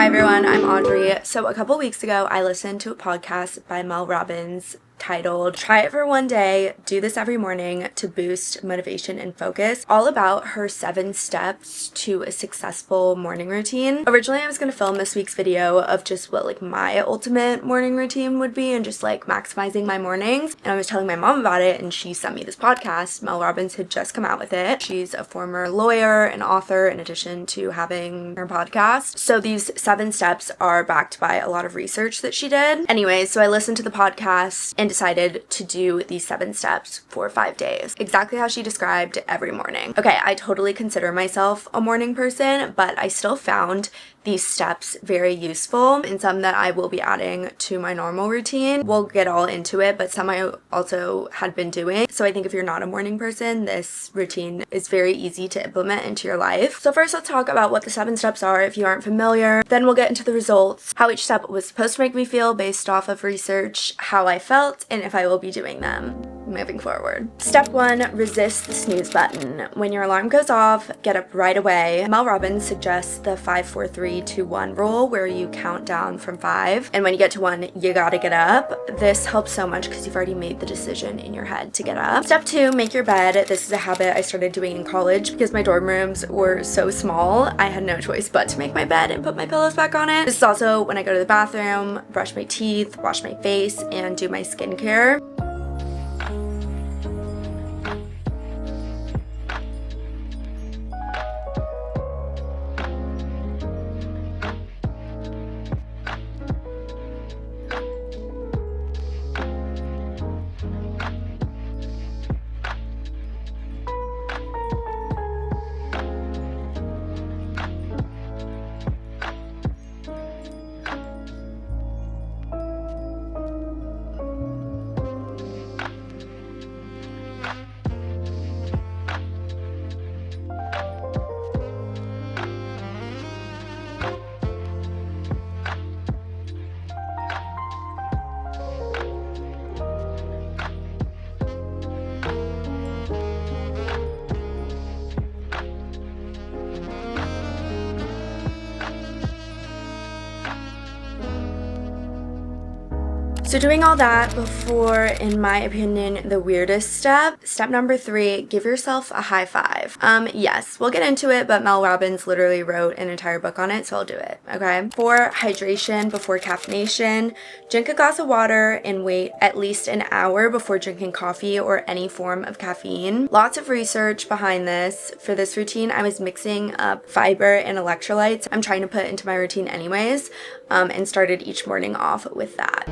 Hi everyone, I'm Audrey. So a couple weeks ago, I listened to a podcast by Mel Robbins titled Try It for One Day, Do This Every Morning to Boost Motivation and Focus, all about her 7 steps to a successful morning routine. Originally, I was going to film this week's video of just what my ultimate morning routine would be and just maximizing my mornings. And I was telling my mom about it and she sent me this podcast. Mel Robbins had just come out with it. She's a former lawyer and author in addition to having her podcast. So these 7 steps are backed by a lot of research that she did. Anyway, so I listened to the podcast and decided to do these 7 steps for 5 days, exactly how she described every morning. Okay, I totally consider myself a morning person, but I still found these steps very useful and some that I will be adding to my normal routine. We'll get all into it, but some I also had been doing. So I think if you're not a morning person, this routine is very easy to implement into your life. So first, let's talk about what the 7 steps are if you aren't familiar. Then we'll get into the results, how each step was supposed to make me feel based off of research, how I felt, and if I will be doing them moving forward. Step 1, resist the snooze button. When your alarm goes off, get up right away. Mel Robbins suggests the 5, 4, 3, 2, 1 rule where you count down from 5, and when you get to 1, you gotta get up. This helps so much because you've already made the decision in your head to get up. Step 2, make your bed. This is a habit I started doing in college because my dorm rooms were so small. I had no choice but to make my bed and put my pillows back on it. This is also when I go to the bathroom, brush my teeth, wash my face, and do my skincare. So doing all that before, in my opinion, the weirdest step number 3, give yourself a high 5. Yes, we'll get into it, but Mel Robbins literally wrote an entire book on it, so I'll do it, okay? For hydration before caffeination, drink a glass of water and wait at least an hour before drinking coffee or any form of caffeine. Lots of research behind this. For this routine, I was mixing up fiber and electrolytes I'm trying to put into my routine anyways, and started each morning off with that.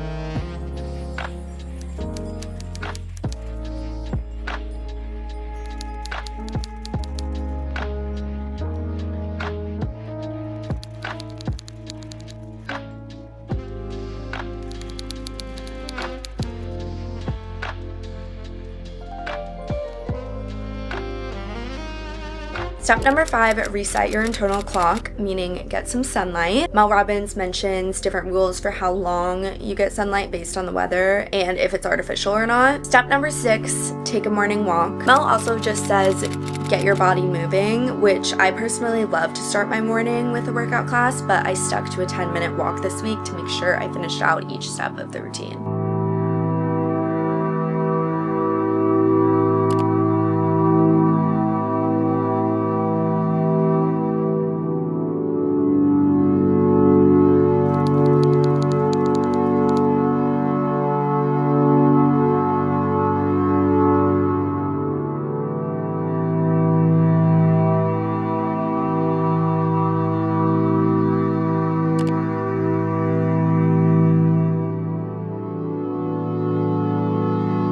Step number 5, reset your internal clock, meaning get some sunlight. Mel Robbins mentions different rules for how long you get sunlight based on the weather and if it's artificial or not. Step number 6, take a morning walk. Mel also just says get your body moving, which I personally love to start my morning with a workout class, but I stuck to a 10-minute walk this week to make sure I finished out each step of the routine.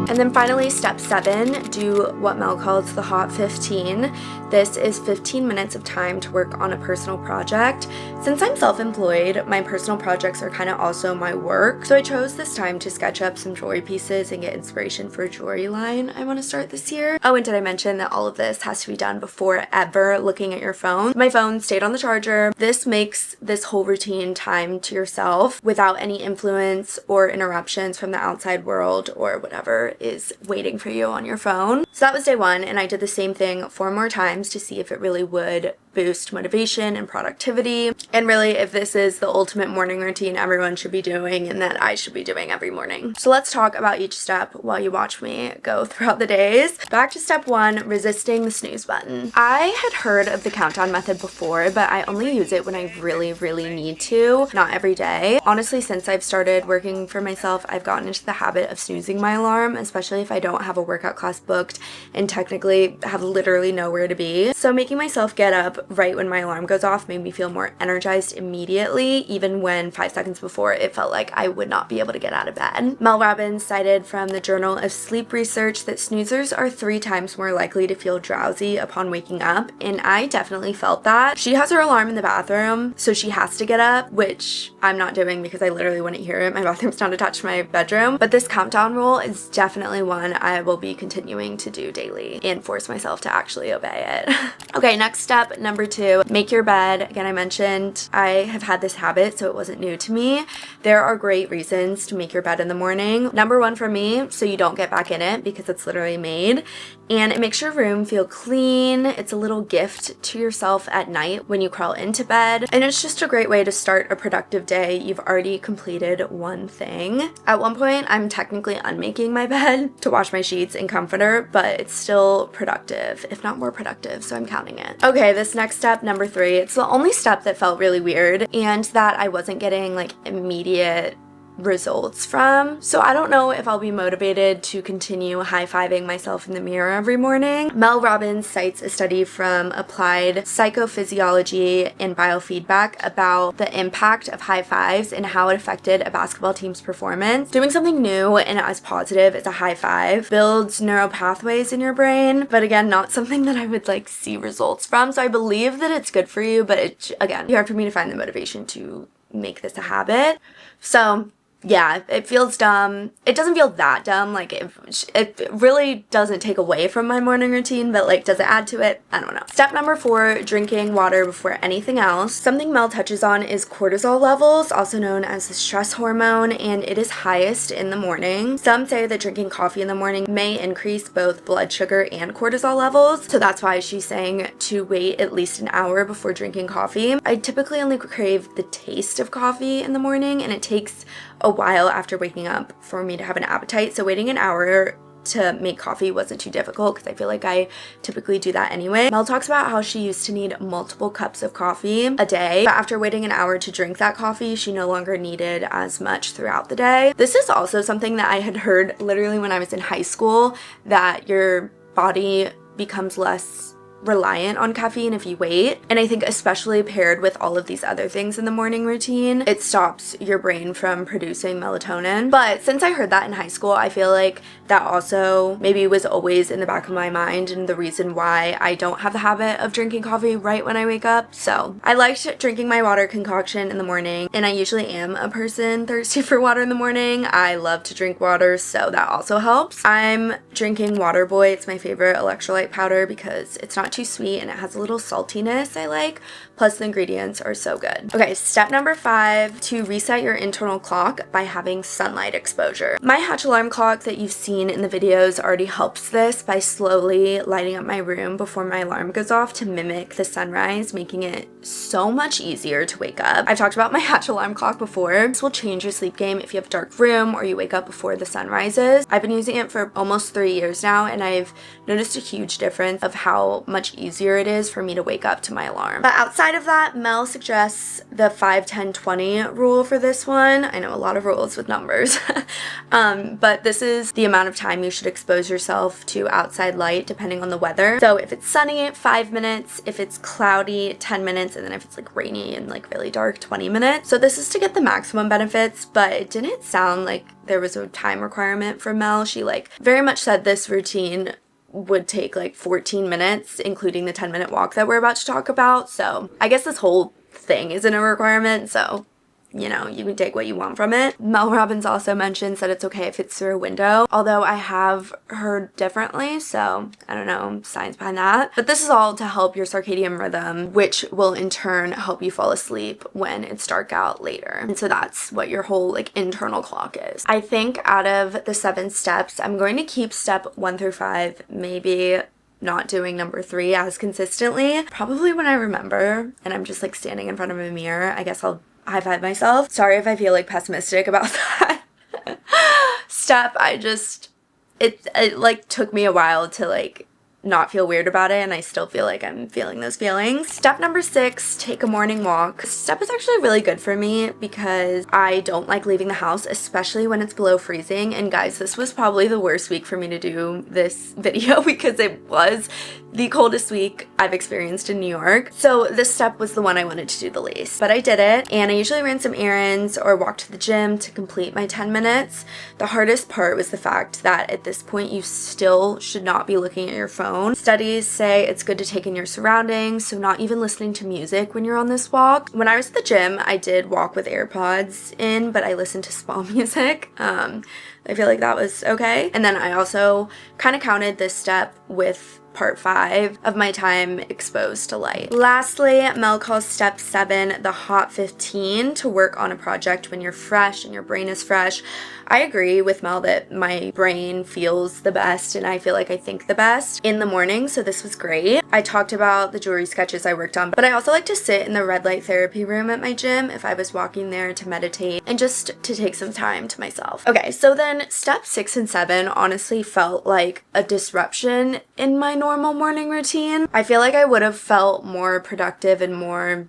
And then finally, step 7, do what Mel calls the Hot 15. This is 15 minutes of time to work on a personal project. Since I'm self-employed, my personal projects are kind of also my work. So I chose this time to sketch up some jewelry pieces and get inspiration for a jewelry line I want to start this year. Oh, and did I mention that all of this has to be done before ever looking at your phone? My phone stayed on the charger. This makes this whole routine time to yourself without any influence or interruptions from the outside world or whatever is waiting for you on your phone. So that was day 1, and I did the same thing 4 more times to see if it really would boost motivation and productivity. And really, if this is the ultimate morning routine everyone should be doing and that I should be doing every morning. So let's talk about each step while you watch me go throughout the days. Back to step 1, resisting the snooze button. I had heard of the countdown method before, but I only use it when I really, really need to, not every day. Honestly, since I've started working for myself, I've gotten into the habit of snoozing my alarm, especially if I don't have a workout class booked and technically have literally nowhere to be. So making myself get up right when my alarm goes off made me feel more energized immediately, even when 5 seconds before it felt like I would not be able to get out of bed. Mel Robbins cited from the Journal of Sleep Research that snoozers are 3 times more likely to feel drowsy upon waking up, and I definitely felt that. She has her alarm in the bathroom, so she has to get up, which I'm not doing because I literally wouldn't hear it. My bathroom's not attached to my bedroom, but this countdown rule is definitely one I will be continuing to do daily and force myself to actually obey it. Okay, next step, number 2, make your bed. Again, I mentioned I have had this habit, so it wasn't new to me. There are great reasons to make your bed in the morning. Number 1 for me, so you don't get back in it because it's literally made, and it makes your room feel clean. It's a little gift to yourself at night when you crawl into bed, and it's just a great way to start a productive day. You've already completed one thing. At one point, I'm technically unmaking my bed to wash my sheets and comforter, but it's still productive, if not more productive, so I'm counting it. Okay, this next step, number 3, it's the only step that felt really weird and that I wasn't getting like immediate results from. So I don't know if I'll be motivated to continue high-fiving myself in the mirror every morning. Mel Robbins cites a study from Applied Psychophysiology and Biofeedback about the impact of high fives and how it affected a basketball team's performance. Doing something new and as positive as a high five builds neural pathways in your brain, but again, not something that I would like see results from. So I believe that it's good for you, but it's, again, hard for me to find the motivation to make this a habit. So yeah, it feels dumb. It doesn't feel that dumb. Like, it really doesn't take away from my morning routine, but like, does it add to it? I don't know. Step number 4, drinking water before anything else. Something Mel touches on is cortisol levels, also known as the stress hormone, and it is highest in the morning. Some say that drinking coffee in the morning may increase both blood sugar and cortisol levels, so that's why she's saying to wait at least an hour before drinking coffee. I typically only crave the taste of coffee in the morning, and it takes a while after waking up for me to have an appetite, so waiting an hour to make coffee wasn't too difficult because I feel like I typically do that anyway. Mel talks about how she used to need multiple cups of coffee a day, but after waiting an hour to drink that coffee, she no longer needed as much throughout the day. This is also something that I had heard literally when I was in high school, that your body becomes less reliant on caffeine if you wait, and I think especially paired with all of these other things in the morning routine, it stops your brain from producing melatonin. But since I heard that in high school, I feel like that also maybe was always in the back of my mind and the reason why I don't have the habit of drinking coffee right when I wake up. So I liked drinking my water concoction in the morning, and I usually am a person thirsty for water in the morning. I love to drink water, so that also helps. I'm drinking Water Boy. It's my favorite electrolyte powder because it's not too sweet and it has a little saltiness I like, plus the ingredients are so good. Okay, step number 5, to reset your internal clock by having sunlight exposure. My Hatch alarm clock that you've seen in the videos already helps this by slowly lighting up my room before my alarm goes off to mimic the sunrise, making it so much easier to wake up. I've talked about my Hatch alarm clock before. This will change your sleep game if you have a dark room or you wake up before the sun rises. I've been using it for almost 3 years now, and I've noticed a huge difference of how much easier it is for me to wake up to my alarm. But outside of that, Mel suggests the 5, 10, 20 rule for this one. I know a lot of rules with numbers, but this is the amount of time you should expose yourself to outside light depending on the weather. So if it's sunny, 5 minutes, if it's cloudy, 10 minutes, and then if it's like rainy and like really dark, 20 minutes. So this is to get the maximum benefits, but it didn't sound like there was a time requirement for Mel. She like very much said this routine would take like 14 minutes, including the 10-minute walk that we're about to talk about. So I guess this whole thing isn't a requirement, so you know, you can take what you want from it. Mel Robbins also mentions that it's okay if it's through a window, although I have heard differently, so I don't know science behind that. But this is all to help your circadian rhythm, which will in turn help you fall asleep when it's dark out later. And so that's what your whole like internal clock is. I think out of the 7 steps, I'm going to keep step 1 through 5 maybe not doing number 3 as consistently. Probably when I remember and I'm just like standing in front of a mirror, I guess I'll high five myself. Sorry if I feel like pessimistic about that step. It like took me a while to like not feel weird about it, and I still feel like I'm feeling those feelings. Step number 6, take a morning walk. This step is actually really good for me because I don't like leaving the house, especially when it's below freezing. And guys, this was probably the worst week for me to do this video because it was the coldest week I've experienced in New York. So this step was the one I wanted to do the least, but I did it. And I usually ran some errands or walked to the gym to complete my 10 minutes. The hardest part was the fact that at this point you still should not be looking at your phone. Studies say it's good to take in your surroundings, so not even listening to music when you're on this walk. When I was at the gym, I did walk with AirPods in, but I listened to small music. I feel like that was okay. And then I also kind of counted this step with part 5 of my time exposed to light. Lastly, Mel calls step 7 the hot 15 to work on a project when you're fresh and your brain is fresh. I agree with Mel that my brain feels the best and I feel like I think the best in the morning, so this was great. I talked about the jewelry sketches I worked on, but I also like to sit in the red light therapy room at my gym if I was walking there to meditate and just to take some time to myself. Okay, so then step 6 and 7 honestly felt like a disruption in my normal morning routine. I feel like I would have felt more productive and more,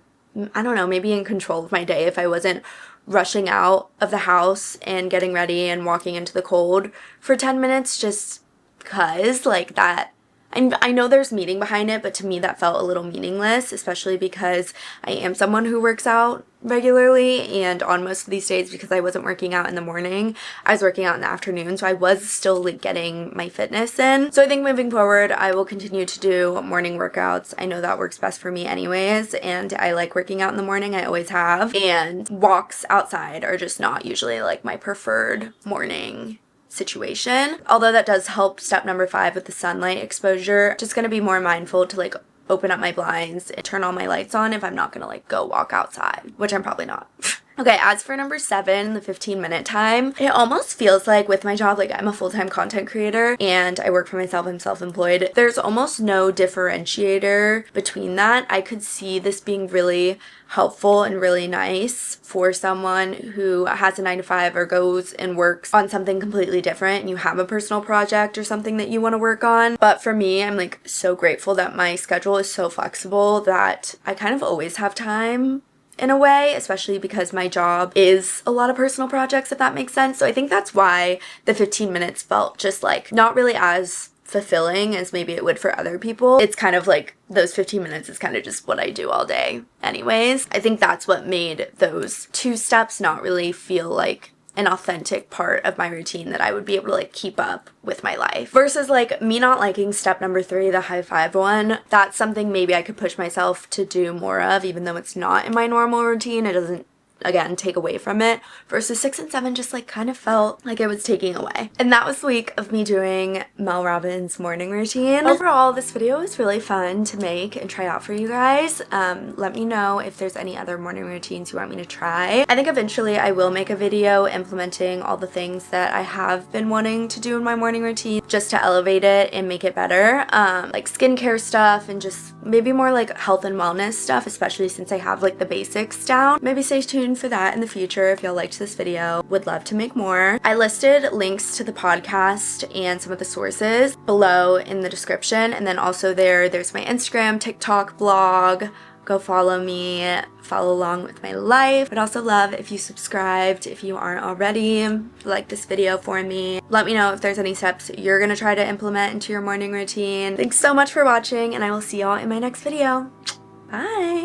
I don't know, maybe in control of my day if I wasn't rushing out of the house and getting ready and walking into the cold for 10 minutes just because like that. I know there's meaning behind it, but to me that felt a little meaningless, especially because I am someone who works out regularly, and on most of these days, because I wasn't working out in the morning, I was working out in the afternoon, so I was still like getting my fitness in. So I think moving forward, I will continue to do morning workouts. I know that works best for me anyways, and I like working out in the morning. I always have, and walks outside are just not usually like my preferred morning situation. Although that does help step number 5 with the sunlight exposure. Just gonna be more mindful to like open up my blinds and turn all my lights on if I'm not gonna like go walk outside, which I'm probably not. Okay, as for number 7, the 15-minute time, it almost feels like with my job, like I'm a full-time content creator and I work for myself, I'm self-employed. There's almost no differentiator between that. I could see this being really helpful and really nice for someone who has a 9-to-5 or goes and works on something completely different and you have a personal project or something that you want to work on. But for me, I'm like so grateful that my schedule is so flexible that I kind of always have time in a way, especially because my job is a lot of personal projects, if that makes sense. So I think that's why the 15 minutes felt just like not really as fulfilling as maybe it would for other people. It's kind of like those 15 minutes is kind of just what I do all day anyways. I think that's what made those 2 steps not really feel like an authentic part of my routine that I would be able to like keep up with my life. Versus like me not liking step number 3, the high five one. That's something maybe I could push myself to do more of, even though it's not in my normal routine. It doesn't, again, take away from it. Versus 6 and 7 just like kind of felt like it was taking away. And that was the week of me doing Mel Robbins morning routine. Overall, this video was really fun to make and try out for you guys. Let me know if there's any other morning routines you want me to try. I think eventually I will make a video implementing all the things that I have been wanting to do in my morning routine just to elevate it and make it better. Like skincare stuff and just maybe more like health and wellness stuff, especially since I have like the basics down. Maybe stay tuned for that in the future if y'all liked this video. Would love to make more. I listed links to the podcast and some of the sources below in the description, and then also there's my Instagram, TikTok, blog. Go follow me, follow along with my life. I'd also love if you subscribed if you aren't already. Like this video for me. Let me know if there's any steps you're gonna try to implement into your morning routine. Thanks so much for watching, and I will see y'all in my next video. Bye!